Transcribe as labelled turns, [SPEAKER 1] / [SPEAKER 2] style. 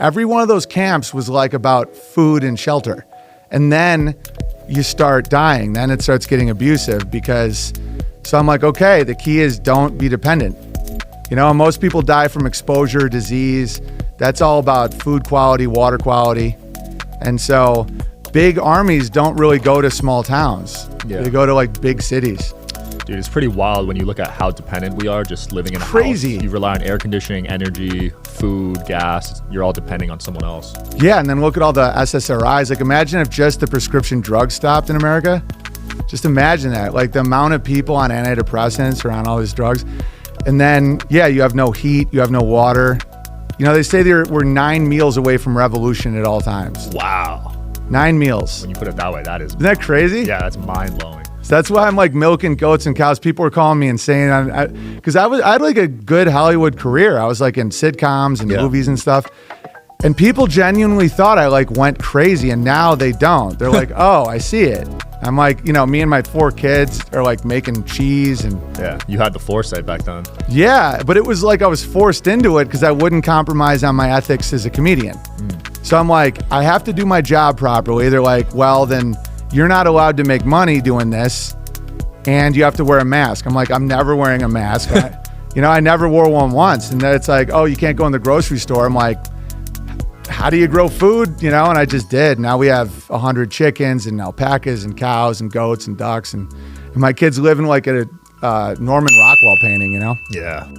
[SPEAKER 1] every one of those camps was like about food and shelter. And then you start dying. Then it starts getting abusive so I'm like, okay, the key is don't be dependent. You know, most people die from exposure, disease. That's all about food quality, water quality. And so big armies don't really go to small towns.
[SPEAKER 2] Yeah.
[SPEAKER 1] They go to like big cities.
[SPEAKER 2] Dude, it's pretty wild when you look at how dependent we are just living in a
[SPEAKER 1] Crazy.
[SPEAKER 2] house. You rely on air conditioning, energy, food, gas. You're all depending on someone else.
[SPEAKER 1] Yeah, and then look at all the SSRIs. Like imagine if just the prescription drugs stopped in America. Just imagine that, like the amount of people on antidepressants or on all these drugs. And then, yeah, you have no heat, you have no water. You know, they say we're 9 meals away from revolution at all times.
[SPEAKER 2] Wow.
[SPEAKER 1] 9 meals.
[SPEAKER 2] When you put it that way, that is.
[SPEAKER 1] Isn't that crazy?
[SPEAKER 2] Yeah, that's mind-blowing.
[SPEAKER 1] So that's why I'm like milking goats and cows. People were calling me insane because I had like a good Hollywood career. I was like in sitcoms and movies and stuff. And people genuinely thought I like went crazy, and now they don't. They're like, oh, I see it. I'm like, you know, me and my 4 kids are like making cheese and
[SPEAKER 2] Yeah, you had the foresight back then.
[SPEAKER 1] yeah, but it was like I was forced into it because I wouldn't compromise on my ethics as a comedian. So I'm like, I have to do my job properly. They're like, well, then you're not allowed to make money doing this, and you have to wear a mask. I'm like, I'm never wearing a mask. I never wore one once. And then it's like, oh, you can't go in the grocery store. I'm like, how do you grow food? You know, and I just did. Now we have 100 chickens and alpacas and cows and goats and ducks. And my kids living like at a Norman Rockwell painting, you know?
[SPEAKER 2] Yeah.